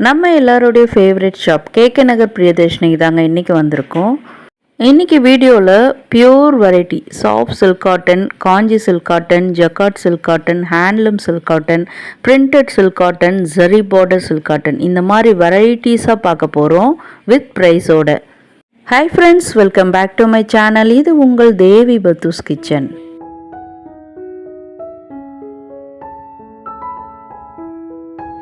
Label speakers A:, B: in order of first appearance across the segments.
A: நம்ம எல்லாரோடைய favourite shop KK Nagar பிரியதர்ஷினிக்கு தாங்க இன்றைக்கி வந்திருக்கோம். இன்றைக்கி வீடியோவில் pure variety soft silk cotton, Kanchi silk cotton, jacquard silk cotton, handloom silk cotton, printed silk cotton, zari border silk cotton இந்த மாதிரி வெரைட்டிஸாக பார்க்க போகிறோம் வித் ப்ரைஸோட. Hi friends, welcome back to my channel. இது உங்கள் தேவி பத்தூஸ் கிச்சன்.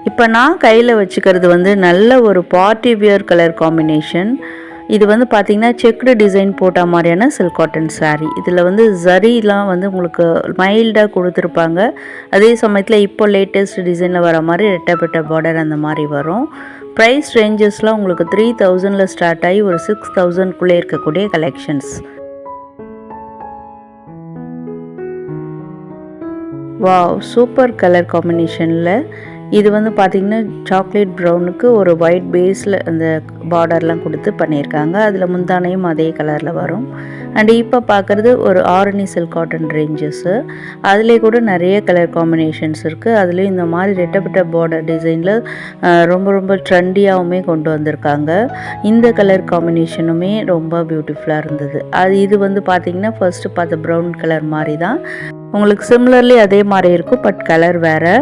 A: இப்போ நான் கையில் வச்சுக்கிறது நல்ல ஒரு பார்ட்டி வியர் கலர் காம்பினேஷன். இது பார்த்திங்கன்னா செக்குடு டிசைன் போட்ட மாதிரியான சில்க் காட்டன் சாரீ. இதில் ஜரிலாம் உங்களுக்கு மைல்டாக கொடுத்துருப்பாங்க. அதே சமயத்தில் இப்போ லேட்டஸ்ட் டிசைனில் வர மாதிரி ரெட்டப்பட்ட பார்டர் அந்த மாதிரி வரும். ப்ரைஸ் ரேஞ்சஸ்லாம் உங்களுக்கு 3000 ஸ்டார்ட் ஆகி ஒரு 6000 இருக்கக்கூடிய கலெக்ஷன்ஸ். வாவ், சூப்பர் கலர் காம்பினேஷனில் இது பார்த்திங்கன்னா சாக்லேட் ப்ரௌனுக்கு ஒரு ஒயிட் பேஸில் அந்த பார்டர்லாம் கொடுத்து பண்ணியிருக்காங்க. அதில் முந்தானையும் அதே கலரில் வரும். அண்ட் இப்போ பார்க்குறது ஒரு ஆரணி சில்க் காட்டன் ரேஞ்சஸ்ஸு. அதிலே கூட நிறைய கலர் காம்பினேஷன்ஸ் இருக்குது. அதுலேயும் இந்த மாதிரி ரெட்டப்பட்ட பார்டர் டிசைனில் ரொம்ப ரொம்ப ட்ரெண்டியாகவுமே கொண்டு வந்திருக்காங்க. இந்த கலர் காம்பினேஷனுமே ரொம்ப பியூட்டிஃபுல்லாக இருந்தது. இது பார்த்திங்கன்னா ஃபர்ஸ்ட்டு பார்த்த ப்ரௌன் கலர் மாதிரி தான் உங்களுக்கு சிமிலர்லி அதே மாதிரி இருக்கும், பட் கலர் வேறு.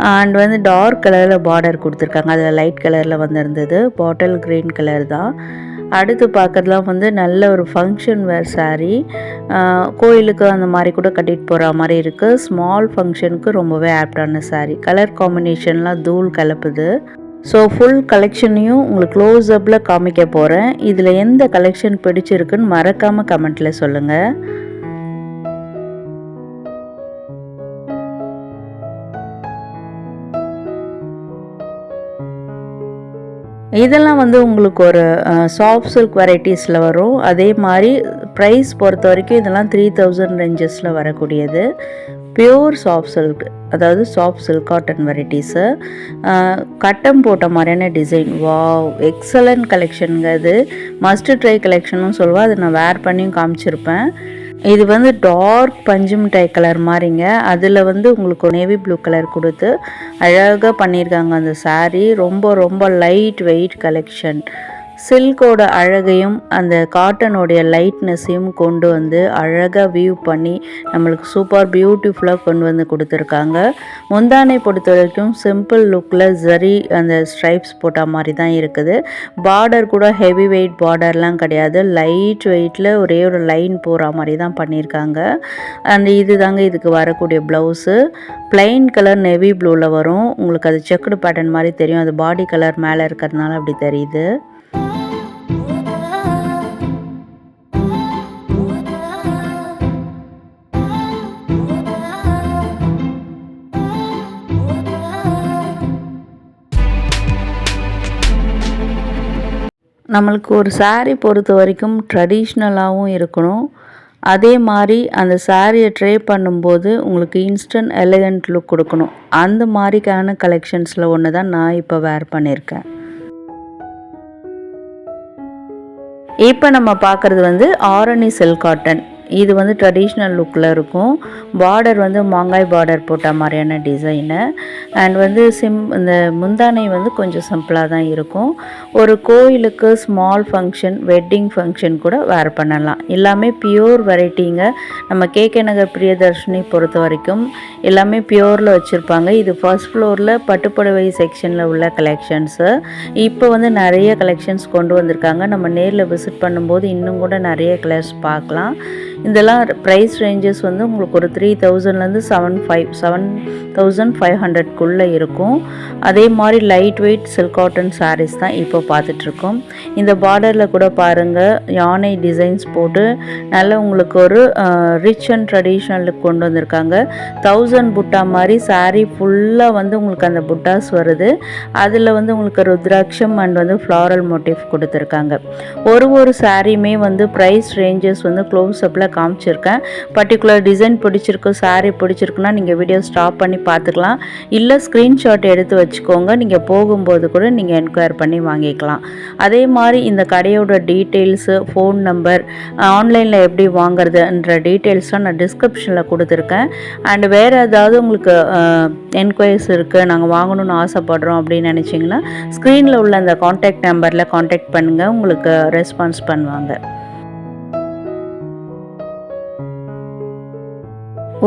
A: அண்ட் டார்க் கலரில் பார்டர் கொடுத்துருக்காங்க. அதில் லைட் கலரில் வந்திருந்தது பாட்டில் க்ரீன் கலர் தான். அடுத்து பார்க்குறதுலாம் நல்ல ஒரு ஃபங்க்ஷன் வேர் சாரீ. கோயிலுக்கு அந்த மாதிரி கூட கட்டிட்டு போகிற மாதிரி இருக்குது. ஸ்மால் ஃபங்க்ஷனுக்கு ரொம்பவே ஆப்டான சாரீ. கலர் காம்பினேஷன்லாம் தூள் கலப்புது. ஸோ ஃபுல் கலெக்ஷனையும் உங்களுக்கு க்ளோஸ்அப்பில் காமிக்க போகிறேன். இதில் எந்த கலெக்ஷன் பிடிச்சிருக்குன்னு மறக்காமல் கமெண்ட்டில் சொல்லுங்கள். இதெல்லாம் உங்களுக்கு ஒரு சாஃப்ட் சில்க் வெரைட்டிஸில் வரும். அதே மாதிரி ப்ரைஸ் பொறுத்த வரைக்கும் இதெல்லாம் 3000 ரேஞ்சஸில் வரக்கூடியது. பியூர் சாஃப்ட் சில்க், அதாவது சாஃப்ட் சில்க் காட்டன் வெரைட்டிஸு. கட்டம் போட்ட மாதிரியான டிசைன். Wow, excellent கலெக்ஷனுங்க. இது மஸ்ட் ட்ரை கலெக்ஷனும் சொல்லுவேன். அதை நான் வேர் பண்ணியும் காமிச்சிருப்பேன். இது டார்க் பஞ்சு மிட்டாய் கலர் மாதிரிங்க. அதில் உங்களுக்கு நேவி ப்ளூ கலர் கொடுத்து அழகாக பண்ணியிருக்காங்க அந்த சாரீ. ரொம்ப ரொம்ப லைட் வெயிட் கலெக்ஷன். சில்கோட அழகையும் அந்த காட்டனுடைய லைட்னஸையும் கொண்டு அழகாக வியூ பண்ணி நம்மளுக்கு சூப்பர் பியூட்டிஃபுல்லாக கொண்டு கொடுத்துருக்காங்க. முந்தானை பொறுத்த வரைக்கும் சிம்பிள் லுக்கில் ஜரி அந்த ஸ்ட்ரைப்ஸ் போட்ட மாதிரி தான் இருக்குது. பார்டர் கூட ஹெவி வெயிட் பார்டர்லாம் கிடையாது. லைட் வெயிட்டில் ஒரே ஒரு லைன் போகிற மாதிரி தான் பண்ணியிருக்காங்க. அந்த இது தாங்க இதுக்கு வரக்கூடிய ப்ளவுஸு. பிளைன் கலர் நேவி ப்ளூவில் வரும். உங்களுக்கு அது செக்குடு பேட்டர்ன் மாதிரி தெரியும். அது பாடி கலர் மேலே இருக்கிறதுனால அப்படி தெரியுது. நம்மளுக்கு ஒரு சாரீ பொறுத்த வரைக்கும் ட்ரெடிஷ்னலாகவும் இருக்கணும். அதே மாதிரி அந்த சாரியை ட்ரை பண்ணும்போது உங்களுக்கு இன்ஸ்டன்ட் எலிகண்ட் லுக் கொடுக்கணும். அந்த மாதிரிக்கான கலெக்ஷன்ஸில் ஒன்று தான் நான் இப்போ வேர் பண்ணியிருக்கேன். இப்போ நம்ம பார்க்குறது ஆரணி சில்க் காட்டன். இது ட்ரெடிஷ்னல் லுக்கில் இருக்கும். பார்டர் மாங்காய் பார்டர் போட்ட மாதிரியான டிசைனு. அண்ட் இந்த முந்தானை கொஞ்சம் சிம்பிளாக தான் இருக்கும். ஒரு கோயிலுக்கு ஸ்மால் ஃபங்க்ஷன், வெட்டிங் ஃபங்க்ஷன் கூட வேர் பண்ணலாம். எல்லாமே பியூர் வெரைட்டிங்க. நம்ம கேகே நகர் பிரியதர்ஷினி பொறுத்த வரைக்கும் எல்லாமே பியூரில் வச்சுருப்பாங்க. இது ஃபர்ஸ்ட் ஃப்ளோரில் பட்டுப்புடவை செக்ஷனில் உள்ள கலெக்ஷன்ஸு. இப்போ நிறைய கலெக்ஷன்ஸ் கொண்டு வந்திருக்காங்க. நம்ம நேரில் விசிட் பண்ணும்போது இன்னும் கூட நிறைய கலர்ஸ் பார்க்கலாம். இதெல்லாம் ப்ரைஸ் ரேஞ்சஸ் உங்களுக்கு ஒரு 3000லேருந்து 7500க்குள்ளே இருக்கும். அதே மாதிரி light weight silk cotton saris தான் இப்போ பார்த்துட்ருக்கோம். இந்த பார்டரில் கூட பாருங்கள், யானை டிசைன்ஸ் போட்டு நல்ல உங்களுக்கு ஒரு ரிச் அண்ட் ட்ரெடிஷ்னல் லுக் கொண்டு வந்திருக்காங்க. 1000 புட்டா மாதிரி சாரீ ஃபுல்லாக உங்களுக்கு அந்த புட்டாஸ் வருது. அதில் உங்களுக்கு ருத்ராட்சம் அண்ட் ஃப்ளாரல் மோட்டிவ் கொடுத்துருக்காங்க. ஒரு சாரியுமே ப்ரைஸ் ரேஞ்சஸ் க்ளோஸ் அப்பில் காமிச்சிருக்கேன். பர்டிகுலர் டிசைன் பிடிச்சிருக்கு, சாரீ பிடிச்சிருக்குன்னா நீங்கள் வீடியோ ஸ்டாப் பண்ணி பார்த்துக்கலாம். இல்லை ஸ்க்ரீன்ஷாட் எடுத்து வச்சுக்கோங்க, நீங்கள் போகும்போது கூட நீங்கள் என்கொயர் பண்ணி வாங்கிக்கலாம். அதே மாதிரி இந்த கடையோட டீட்டெயில்ஸு, ஃபோன் நம்பர், ஆன்லைனில் எப்படி வாங்குறதுன்ற டீட்டெயில்ஸ்லாம் நான் டிஸ்கிரிப்ஷனில் கொடுத்துருக்கேன். அண்ட் வேறு ஏதாவது உங்களுக்கு என்கொயரிஸ் இருக்குது, நாங்கள் வாங்கணும்னு ஆசைப்படுறோம் அப்படின்னு நினச்சிங்கன்னா ஸ்க்ரீனில் உள்ள அந்த காண்டாக்ட் நம்பரில் காண்டாக்ட் பண்ணுங்கள், உங்களுக்கு ரெஸ்பான்ஸ் பண்ணுவாங்க.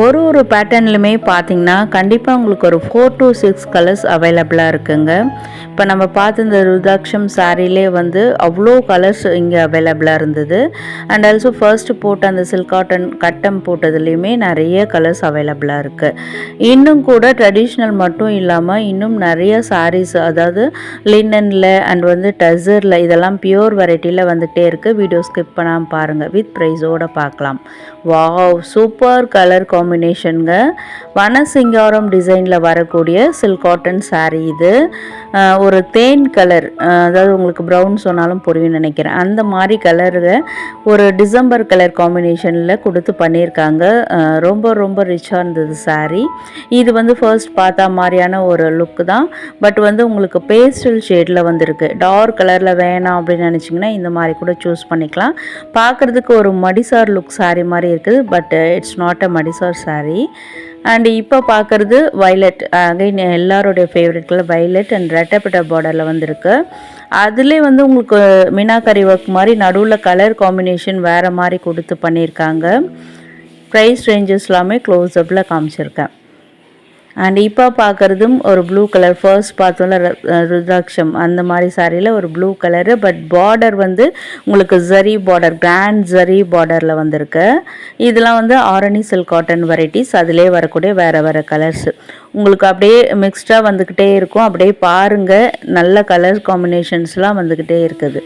A: ஒரு பேட்டர்ன்லையுமே பார்த்தீங்கன்னா கண்டிப்பாக உங்களுக்கு ஒரு 4 to 6 கலர்ஸ் அவைலபிளாக இருக்குங்க. இப்போ நம்ம பார்த்து இந்த ருத்ராட்சம் சாரிலே வந்து அவ்வளோ கலர்ஸ் இங்கே அவைலபிளாக இருந்தது. அண்ட் ஆல்சோ ஃபர்ஸ்ட் போட்ட அந்த சில்க் காட்டன் கட்டம் போட்டதுலேயுமே நிறைய கலர்ஸ் அவைலபிளாக இருக்குது. இன்னும் கூட ட்ரெடிஷ்னல் மட்டும் இல்லாமல் இன்னும் நிறைய சாரீஸ், அதாவது லினனில் அண்ட் வந்து டசரில், இதெல்லாம் பியூர் வெரைட்டியில் வந்துகிட்டே இருக்குது. வீடியோ ஸ்கிப் பண்ணாமல் பாருங்கள், வித் ப்ரைஸோடு பார்க்கலாம். வாவ், சூப்பர் கலர் காம்பினேஷனுங்க. வனசிங்காரம் டிசைனில் வரக்கூடிய சில்க் காட்டன் சாரீ இது. ஒரு தேன் கலர், அதாவது உங்களுக்கு ப்ரௌன் சொன்னாலும் புரியும்னு நினைக்கிறேன், அந்த மாதிரி கலரு ஒரு டிசம்பர் கலர் காம்பினேஷனில் கொடுத்து பண்ணியிருக்காங்க. ரொம்ப ரொம்ப ரிச்சாக இருந்தது சாரீ. இது வந்து ஃபர்ஸ்ட் பார்த்தா மாதிரியான ஒரு லுக்கு தான், பட் வந்து உங்களுக்கு பேஸ்டல் ஷேடில் வந்திருக்கு. டார்க் கலரில் வேணாம் அப்படின்னு நினச்சிங்கன்னா இந்த மாதிரி கூட சூஸ் பண்ணிக்கலாம். பார்க்குறதுக்கு ஒரு மடிசார் லுக் சாரீ மாதிரி இருக்குது, but it's not a madisar sari. And இப்போ பார்க்குறது வைலட், அகைன் எல்லாரோடைய ஃபேவரட் கலர் வைலட் அண்ட் ரெட்டப்பட்ட பார்டரில் வந்திருக்கு. அதிலே வந்து உங்களுக்கு மீனாக்கரி ஒர்க் மாதிரி நடுவில் கலர் காம்பினேஷன் வேறு மாதிரி கொடுத்து பண்ணியிருக்காங்க. ப்ரைஸ் ரேஞ்சஸ் எல்லாமே க்ளோஸ்அப்பில் காமிச்சிருக்கேன். அண்ட் இப்போ பார்க்குறதும் ஒரு ப்ளூ கலர், ஃபர்ஸ்ட் பார்த்தோம்ல ருத்ராட்சம் அந்த மாதிரி சாரியில் ஒரு ப்ளூ கலரு, பட் பார்டர் வந்து உங்களுக்கு ஜரி பார்டர், கிராண்ட் ஜரி பார்டரில் வந்திருக்கு. இதெல்லாம் வந்து ஆரணி சில்க் காட்டன் வெரைட்டிஸ், அதிலே வரக்கூடிய வேறு வேறு கலர்ஸ் உங்களுக்கு அப்படியே மிக்ஸ்டாக வந்துக்கிட்டே இருக்கும். அப்படியே பாருங்கள், நல்ல கலர் காம்பினேஷன்ஸ்லாம் வந்துக்கிட்டே இருக்குது.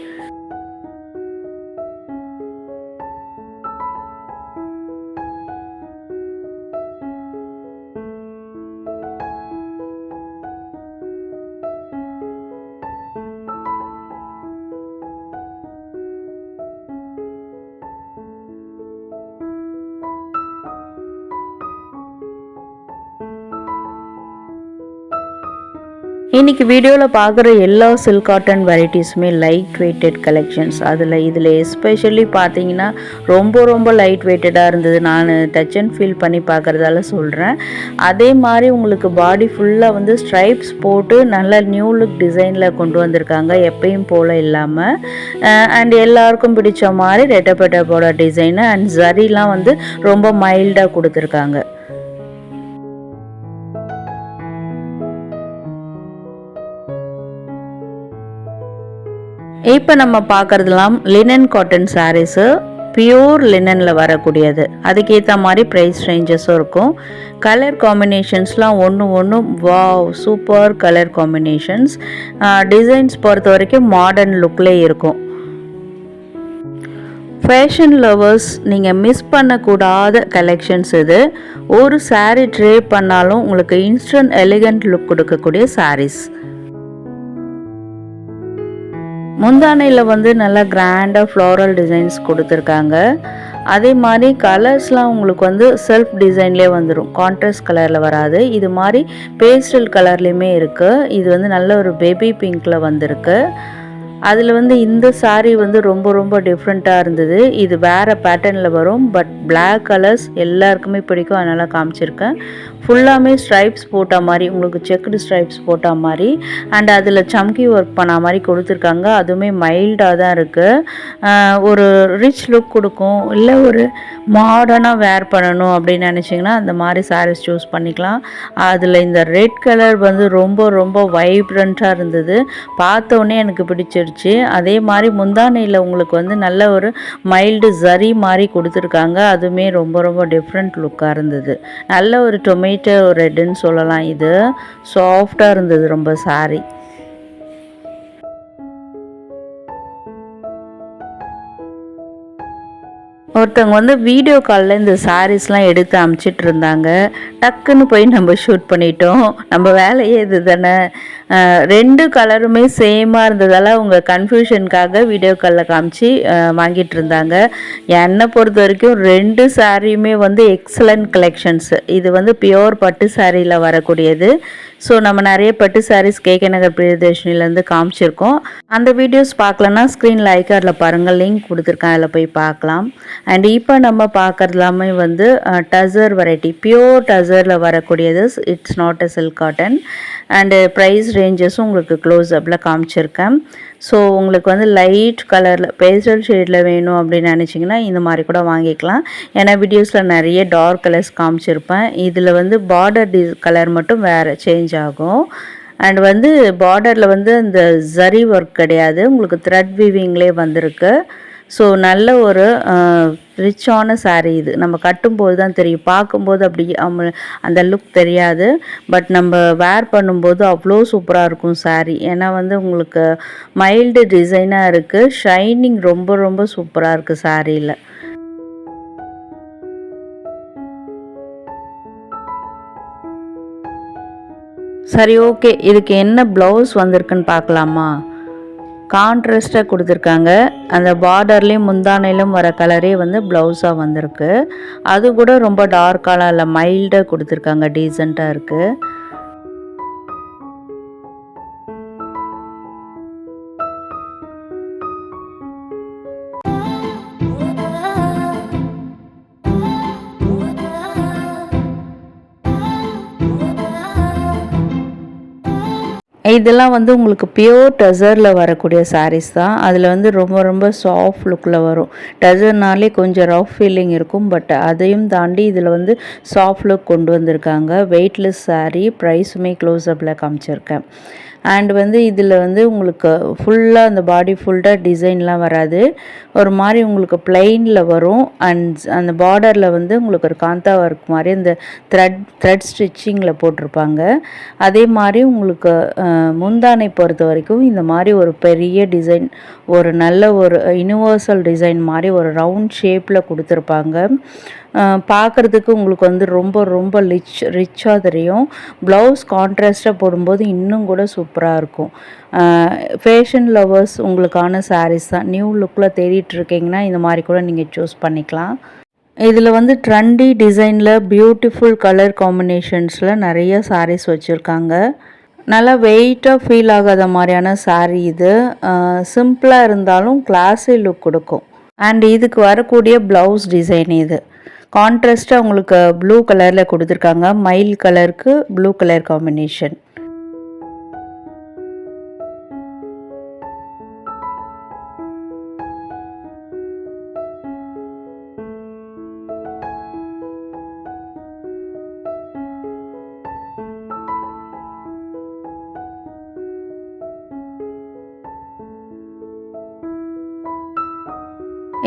A: இன்றைக்கி வீடியோவில் பார்க்குற எல்லா சில்க் காட்டன் வெரைட்டிஸுமே லைட் வெயிட்டட் கலெக்ஷன்ஸ். இதில் எஸ்பெஷலி பார்த்தீங்கன்னா ரொம்ப ரொம்ப லைட் வெயிட்டடாக இருந்தது. நான் டச் அண்ட் ஃபீல் பண்ணி பார்க்குறதால சொல்கிறேன். அதே மாதிரி உங்களுக்கு பாடி ஃபுல்லாக வந்து ஸ்ட்ரைப்ஸ் போட்டு நல்ல நியூ லுக் டிசைனில் கொண்டு வந்திருக்காங்க, எப்பயும் போல் இல்லாமல். அண்ட் எல்லாருக்கும் பிடிச்ச மாதிரி ரெட்டப்பட்ட போட டிசைனு அண்ட் ஜரிலாம் வந்து ரொம்ப மைல்டாக கொடுத்துருக்காங்க. இப்போ நம்ம பார்க்குறதுலாம் லினன் காட்டன் சாரீஸு, பியூர் லினனில் வரக்கூடியது. அதுக்கேற்ற மாதிரி ப்ரைஸ் ரேஞ்சஸும் இருக்கும். கலர் காம்பினேஷன்ஸ்லாம் ஒன்று wow, super colour combinations. Designs பொறுத்த வரைக்கும் மாடர்ன் லுக்கில் இருக்கும். ஃபேஷன் லவர்ஸ் நீங்கள் மிஸ் பண்ணக்கூடாத கலெக்ஷன்ஸ் இது. ஒரு சாரீ ட்ரே பண்ணாலும் உங்களுக்கு இன்ஸ்டன்ட் எலிகண்ட் லுக் கொடுக்கக்கூடிய சாரீஸ். முந்தானையில் வந்து நல்லா கிராண்டாக ஃப்ளோரல் டிசைன்ஸ் கொடுத்துருக்காங்க. அதே மாதிரி கலர்ஸ்லாம் உங்களுக்கு வந்து செல்ஃப் டிசைன்லேயே வந்துடும், கான்ட்ராஸ்ட் கலரில் வராது. இது மாதிரி பேஸ்டல் கலர்லேயுமே இருக்குது. இது வந்து நல்ல ஒரு பேபி பிங்க்கில் வந்திருக்கு. அதில் வந்து இந்த சாரீ வந்து ரொம்ப ரொம்ப டிஃப்ரெண்ட்டாக இருந்தது. இது வேறு பேட்டர்னில் வரும், பட் பிளாக் கலர்ஸ் எல்லாருக்குமே பிடிக்கும், அதனால் காமிச்சிருக்கேன். ஃபுல்லாமே ஸ்ட்ரைப்ஸ் போட்ட மாதிரி, உங்களுக்கு செக்குடு ஸ்ட்ரைப்ஸ் போட்ட மாதிரி அண்ட் அதில் சம்கி ஒர்க் பண்ண மாதிரி கொடுத்துருக்காங்க. அதுவுமே மைல்டாக தான் இருக்குது. ஒரு ரிச் லுக் கொடுக்கும். இல்லை ஒரு மாடர்னாக வேர் பண்ணணும் அப்படின்னு நினச்சிங்கன்னா அந்த மாதிரி சாரீஸ் சூஸ் பண்ணிக்கலாம். அதில் இந்த ரெட் கலர் வந்து ரொம்ப ரொம்ப வைப்ரண்ட்டாக இருந்தது, பார்த்தோன்னே எனக்கு பிடிச்சிருச்சு. அதே மாதிரி முந்தானையில் உங்களுக்கு வந்து நல்ல ஒரு மைல்டு ஜரி மாதிரி கொடுத்துருக்காங்க. அதுவுமே ரொம்ப ரொம்ப டிஃப்ரெண்ட் லுக்காக இருந்தது. நல்ல ஒரு டொமேட்டோ ரெட்டுன்னு சொல்லலாம். இது சாஃப்டாக இருந்தது ரொம்ப சாரி. ஒருத்தவங்க வந்து வீடியோ காலில் இந்த சாரீஸ்லாம் எடுத்து அமுச்சிட்டு இருந்தாங்க. டக்குன்னு போய் நம்ம ஷூட் பண்ணிட்டோம். நம்ம வேலையே இது தானே, 2 கலருமே சேமாக இருந்ததால் உங்கள் கன்ஃபியூஷனுக்காக வீடியோ காலில் காமிச்சு வாங்கிட்டு இருந்தாங்க. என்னை பொறுத்த வரைக்கும் 2 சாரியுமே வந்து எக்ஸலண்ட் கலெக்ஷன்ஸ். இது வந்து பியோர் பட்டு சாரியில் வரக்கூடியது. ஸோ நம்ம நிறைய பட்டு சாரீஸ் கேகே நகர் பிரியதர்ஷினிலேருந்து காமிச்சிருக்கோம். அந்த வீடியோஸ் பார்க்கலன்னா ஸ்க்ரீனில் ஐகார்டில் பாருங்கள், லிங்க் கொடுத்துருக்கேன், அதில் போய் பார்க்கலாம். அண்ட் இப்போ நம்ம பார்க்குறது எல்லாமே வந்து டசர் வெரைட்டி, பியோர் டசரில் வரக்கூடியது. It's not a silk cotton. And price ரேஞ்சஸும் உங்களுக்கு க்ளோஸ் அப்பில் காமிச்சிருக்கேன். ஸோ உங்களுக்கு வந்து லைட் கலரில் பேஸ்டல் ஷேடில் வேணும் அப்படின்னு நினச்சிங்கன்னா இந்த மாதிரி கூட வாங்கிக்கலாம். ஏன்னா வீடியோஸில் நிறைய டார்க் கலர்ஸ் காமிச்சிருப்பேன். இதில் வந்து பார்டர் கலர் மட்டும் வேறு சேஞ்ச் ஆகும். அண்ட் வந்து பார்டரில் வந்து இந்த ஜரி ஒர்க் கிடையாது, உங்களுக்கு த்ரெட் வீவிங்லேயே வந்திருக்கு. ஸோ நல்ல ஒரு ரிச்சான சாரீ. இது நம்ம கட்டும்போது தான் தெரியும், பார்க்கும்போது அப்படி அந்த லுக் தெரியாது. பட் நம்ம வேர் பண்ணும்போது அவ்வளோ சூப்பராக இருக்கும் சாரீ. ஏன்னா வந்து உங்களுக்கு மைல்டு டிசைனாக இருக்குது, ஷைனிங் ரொம்ப ரொம்ப சூப்பராக இருக்குது சாரியில். சரி, ஓகே. இதுக்கு என்ன ப்ளவுஸ் வந்திருக்குன்னு பார்க்கலாமா? கான்ட்ராஸ்ட்டாக கொடுத்துருக்காங்க. அந்த பார்டர்லேயும் முந்தானையிலும் வர கலரே வந்து ப்ளவுஸாக வந்திருக்கு. அது கூட ரொம்ப டார்க்காலாம் இல்லை, மைல்டாக கொடுத்துருக்காங்க, டீசெண்டாக இருக்குது. இதெல்லாம் வந்து உங்களுக்கு பியோர் டசரில் வரக்கூடிய சாரீஸ் தான். அதில் வந்து ரொம்ப ரொம்ப சாஃப்ட் லுக்கில் வரும். டசர்னாலே கொஞ்சம் ரஃப் ஃபீலிங் இருக்கும், பட் அதையும் தாண்டி இதில் வந்து சாஃப்ட் லுக் கொண்டு வந்திருக்காங்க. வெயிட்லெஸ் சாரீ. ப்ரைஸுமே க்ளோஸ்அப்பில் காமிச்சிருக்கேன். அண்ட் வந்து இதில் வந்து உங்களுக்கு ஃபுல்லாக அந்த பாடி ஃபுல்லாக டிசைன்லாம் வராது, ஒரு மாதிரி உங்களுக்கு பிளெயினில் வரும். அண்ட் அந்த பார்டரில் வந்து உங்களுக்கு ஒரு காந்தா ஒர்க் மாதிரி அந்த த்ரெட் ஸ்டிச்சிங்கில் போட்டிருப்பாங்க. அதே மாதிரி உங்களுக்கு முந்தானை பொறுத்த வரைக்கும் இந்த மாதிரி ஒரு பெரிய டிசைன், ஒரு நல்ல ஒரு யூனிவர்சல் டிசைன் மாதிரி ஒரு ரவுண்ட் ஷேப்பில் கொடுத்துருப்பாங்க. பார்க்குறதுக்கு உங்களுக்கு வந்து ரொம்ப ரொம்ப ரிச்சாக தெரியும். ப்ளவுஸ் கான்ட்ராஸ்ட்டாக போடும்போது இன்னும் கூட சூப்பராக இருக்கும். ஃபேஷன் லவர்ஸ் உங்களுக்கான சாரீஸ் தான். நியூ லுக்கில் தேடிட்டு இருக்கீங்கன்னா இந்த மாதிரி கூட நீங்கள் சூஸ் பண்ணிக்கலாம். இதில் வந்து ட்ரெண்டி டிசைனில் பியூட்டிஃபுல் கலர் காம்பினேஷன்ஸில் நிறைய சாரீஸ் வச்சுருக்காங்க. நல்லா வெயிட்டாக ஃபீல் ஆகாத மாதிரியான சாரீ இது. சிம்பிளாக இருந்தாலும் கிளாஸி லுக் கொடுக்கும். அண்ட் இதுக்கு வரக்கூடிய ப்ளவுஸ் டிசைன் இது கான்ட்ராஸ்ட்டாக உங்களுக்கு ப்ளூ கலரில் கொடுத்துருக்காங்க. மயில் கலருக்கு ப்ளூ கலர் காம்பினேஷன்.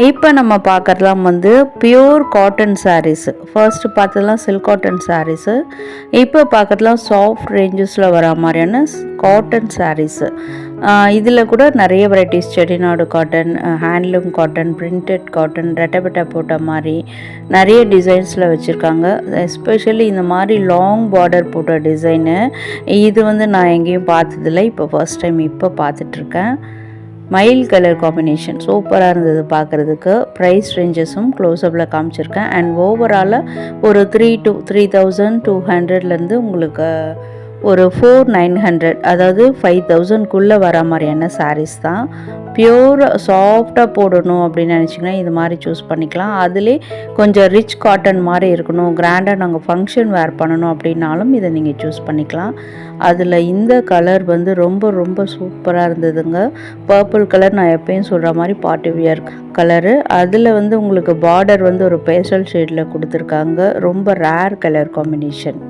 A: இப்போ நம்ம பார்க்குறதுலாம் வந்து பியோர் காட்டன் சாரீஸு. ஃபர்ஸ்ட்டு பார்த்ததுலாம் சில்க் காட்டன் சாரீஸு. இப்போ பார்க்குறதுலாம் சாஃப்ட் ரேஞ்சஸில் வர மாதிரியான காட்டன் சாரீஸு. இதில் கூட நிறைய varieties, Chettinad cotton, handloom cotton, printed cotton, ரெட்டபெட்டா போட்ட மாதிரி நிறைய டிசைன்ஸில் வச்சுருக்காங்க. எஸ்பெஷலி இந்த மாதிரி லாங் பார்டர் போட்ட டிசைனு இது வந்து நான் எங்கேயும் பார்த்ததில்லை, இப்போ ஃபர்ஸ்ட் டைம் இப்போ பார்த்துட்ருக்கேன். மயில் கலர் காம்பினேஷன் சூப்பராக இருந்தது பார்க்குறதுக்கு. ப்ரைஸ் ரேஞ்சஸும் க்ளோஸ்அப்பில் காமிச்சிருக்கேன். அண்ட் ஓவராலாக ஒரு 3,200 உங்களுக்கு ஒரு 4,900, அதாவது 5,000க்குள்ளே வர மாதிரியான சாரீஸ் தான். பியூர் சாஃப்டாக போடணும் அப்படின்னு நினச்சிங்கன்னா இது மாதிரி சூஸ் பண்ணிக்கலாம். அதிலே கொஞ்சம் ரிச் காட்டன் மாதிரி இருக்கணும், கிராண்டாக நாங்கள் ஃபங்க்ஷன் வேர் பண்ணணும் அப்படின்னாலும் இதை நீங்கள் சூஸ் பண்ணிக்கலாம். அதில் இந்த கலர் வந்து ரொம்ப ரொம்ப சூப்பராக இருந்ததுங்க. பர்பிள் கலர் நான் எப்பயும் சொல்கிற மாதிரி பார்ட்டி வியர் கலரு. அதில் வந்து உங்களுக்கு பார்டர் வந்து ஒரு பேஸ்டல் ஷேடில் கொடுத்துருக்காங்க. ரொம்ப ரேர் கலர் காம்பினேஷன்.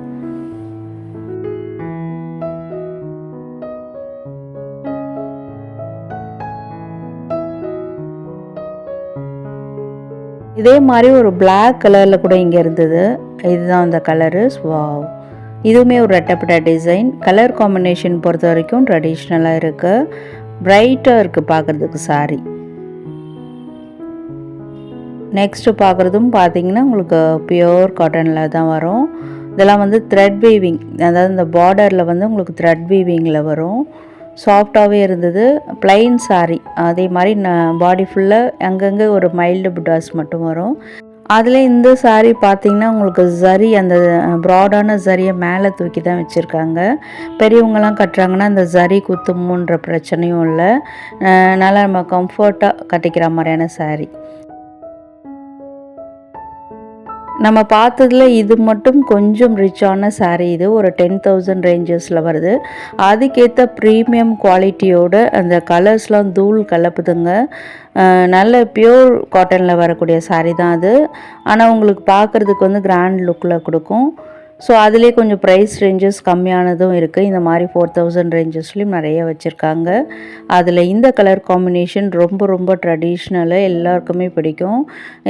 A: இதே மாதிரி ஒரு பிளாக் கலரில் கூட இங்கே இருந்தது. இதுதான் அந்த கலரு. வாவ், இதுவுமே ஒரு ரெட்டப்பட்ட டிசைன். கலர் காம்பினேஷன் பொறுத்த வரைக்கும் ட்ரெடிஷ்னலாக இருக்குது, பிரைட்டாக இருக்குது பார்க்குறதுக்கு சாரி. நெக்ஸ்ட்டு பார்க்குறதும் பார்த்தீங்கன்னா உங்களுக்கு பியோர் காட்டனில் தான் வரும். இதெல்லாம் வந்து த்ரெட் வீவிங், அதாவது இந்த பார்டரில் வந்து உங்களுக்கு த்ரெட் வீவிங்கில் வரும். சாஃப்டாகவே இருந்தது. ப்ளைன் சாரீ, அதே மாதிரி பாடி ஃபுல்லாக அங்கங்கே ஒரு மைல்டு புட்டாஸ் மட்டும் வரும். அதில் இந்த சாரீ பார்த்திங்கன்னா உங்களுக்கு ஜரி, அந்த ப்ராடான ஜரியை மேலே தூக்கி தான் வச்சுருக்காங்க. பெரியவங்கலாம் கட்டுறாங்கன்னா அந்த ஜரி குத்துமுன்ற பிரச்சனையும் இல்லை. நல்லா நம்ம கம்ஃபர்ட்டாக கட்டிக்கிற மாதிரியான சாரீ. நம்ம பார்த்ததில் இது மட்டும் கொஞ்சம் ரிச்சான சாரீ. இது ஒரு 10,000 ரேஞ்சஸில் வருது. அதுக்கேற்ற ப்ரீமியம் குவாலிட்டியோட அந்த கலர்ஸ்லாம் தூள் கலப்புதுங்க. நல்ல பியூர் காட்டனில் வரக்கூடிய சாரீ தான் அது. ஆனால் உங்களுக்கு பார்க்குறதுக்கு வந்து கிராண்ட் லுக்கில் கொடுக்கும். ஸோ அதிலே கொஞ்சம் ப்ரைஸ் ரேஞ்சஸ் கம்மியானதும் இருக்குது. இந்த மாதிரி 4,000 ரேஞ்சஸ்லேயும் நிறைய வச்சுருக்காங்க. அதில் இந்த கலர் காம்பினேஷன் ரொம்ப ரொம்ப ட்ரெடிஷ்னலு, எல்லாருக்குமே பிடிக்கும்.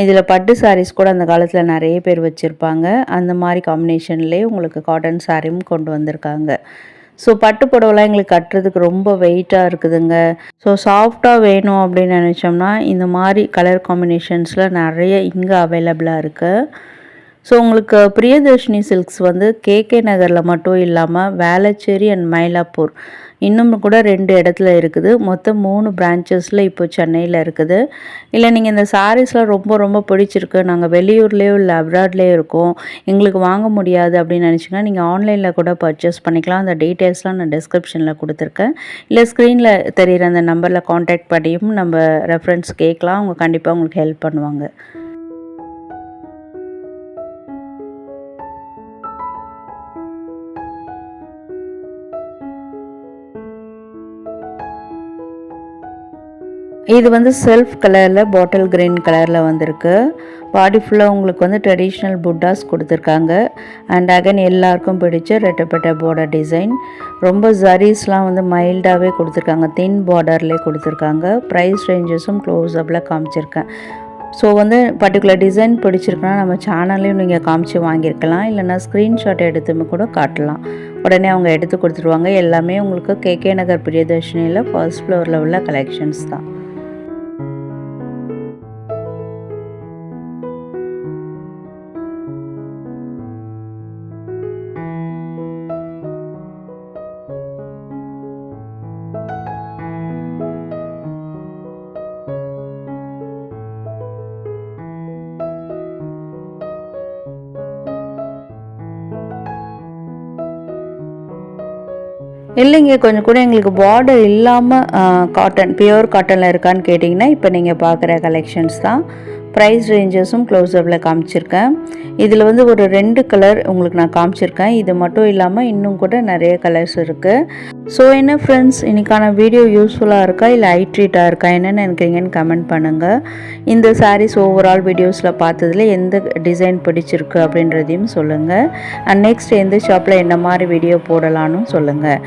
A: இதில் பட்டு சாரீஸ் கூட அந்த காலத்தில் நிறைய பேர் வச்சுருப்பாங்க. அந்த மாதிரி காம்பினேஷன்லேயே உங்களுக்கு காட்டன் சாரியும் கொண்டு வந்திருக்காங்க. ஸோ பட்டு புடவைலாம் எங்களுக்கு கட்டுறதுக்கு ரொம்ப வெயிட்டாக இருக்குதுங்க. ஸோ சாஃப்டாக வேணும் அப்படின்னு நினச்சோம்னா இந்த மாதிரி கலர் காம்பினேஷன்ஸில் நிறைய இங்கே அவைலபிளாக இருக்குது. ஸோ உங்களுக்கு பிரியதர்ஷினி சில்க்ஸ் வந்து கேகே நகரில் மட்டும் இல்லாமல் வேளச்சேரி அண்ட் மயிலாப்பூர் இன்னும் கூட 2 இடத்துல இருக்குது. மொத்தம் 3 பிரான்ச்சஸில் இப்போ சென்னையில் இருக்குது. இல்லை நீங்கள் இந்த சாரீஸ்லாம் ரொம்ப ரொம்ப பிடிச்சிருக்கு, நாங்கள் வெளியூர்லேயோ இல்லை அப்ராட்லேயோ இருக்கோம், எங்களுக்கு வாங்க முடியாது அப்படின்னு நினச்சிங்கன்னா நீங்கள் ஆன்லைனில் கூட பர்ச்சேஸ் பண்ணிக்கலாம். அந்த டீட்டெயில்ஸ்லாம் நான் டிஸ்கிரிப்ஷனில் கொடுத்துருக்கேன். இல்லை ஸ்க்ரீனில் தெரிகிற அந்த நம்பரில் காண்டாக்ட் பண்ணியும் நம்ம ரெஃபரன்ஸ் கேட்கலாம். அவங்க கண்டிப்பாக உங்களுக்கு ஹெல்ப் பண்ணுவாங்க. இது வந்து செல்ஃப் கலரில் பாட்டில் கிரீன் கலரில் வந்திருக்கு. பாடி ஃபுல்லாக உங்களுக்கு வந்து ட்ரெடிஷ்னல் புட்டாஸ் கொடுத்துருக்காங்க. அண்ட் அகைன் எல்லாருக்கும் பிடிச்ச ரெட்டப்பட்ட பார்டர் டிசைன். ரொம்ப ஜரீஸ்லாம் வந்து மைல்டாகவே கொடுத்துருக்காங்க, தின் பார்டர்லேயே கொடுத்துருக்காங்க. ப்ரைஸ் ரேஞ்சஸும் க்ளோஸ்அப்பில் காமிச்சிருக்கேன். ஸோ வந்து பர்டிகுலர் டிசைன் பிடிச்சிருக்குன்னா நம்ம சேனல்லையும் நீங்கள் காமிச்சு வாங்கியிருக்கலாம். இல்லைனா ஸ்க்ரீன்ஷாட் எடுத்துமே கூட காட்டலாம். உடனே அவங்க எடுத்து கொடுத்துருவாங்க. எல்லாமே உங்களுக்கு கேகே நகர் பிரியதர்ஷினியில் ஃபர்ஸ்ட் ஃப்ளோரில் உள்ள கலெக்ஷன்ஸ் தான். இல்லைங்க, கொஞ்சம் கூட எங்களுக்கு பார்டர் இல்லாமல் காட்டன், பியூர் காட்டனில் இருக்கான்னு கேட்டிங்கன்னா இப்போ நீங்கள் பார்க்குற கலெக்ஷன்ஸ் தான். ப்ரைஸ் ரேஞ்சஸும் க்ளோஸ்அப்பில் காமிச்சிருக்கேன். இதில் வந்து ஒரு 2 கலர் உங்களுக்கு நான் காமிச்சிருக்கேன். இது மட்டும் இல்லாமல் இன்னும் கூட நிறைய கலர்ஸ் இருக்குது. ஸோ என்ன ஃப்ரெண்ட்ஸ், இன்றைக்கான வீடியோ யூஸ்ஃபுல்லாக இருக்கா இல்லை ஐ ட்ரீட்டாக இருக்கா, என்னென்னு நினைக்கிறீங்கன்னு கமெண்ட் பண்ணுங்கள். இந்த சாரீஸ் ஓவரால் வீடியோஸில் பார்த்ததில் எந்த டிசைன் பிடிச்சிருக்கு அப்படின்றதையும் சொல்லுங்கள். அண்ட் நெக்ஸ்ட் எந்த ஷாப்பில் என்ன மாதிரி வீடியோ போடலான்னு சொல்லுங்கள்.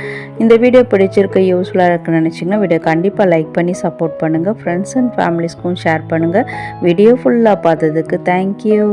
A: இந்த வீடியோ பிடிச்சிருக்கு, யூஸ்ஃபுல்லாக இருக்குன்னு நினச்சிங்கன்னா வீடியோ கண்டிப்பாக லைக் பண்ணி சப்போர்ட் பண்ணுங்கள். ஃப்ரெண்ட்ஸ் அண்ட் ஃபேமிலிஸ்க்கும் ஷேர் பண்ணுங்கள். வீடியோ ஃபுல்லாக பார்த்ததுக்கு தேங்க்யூ.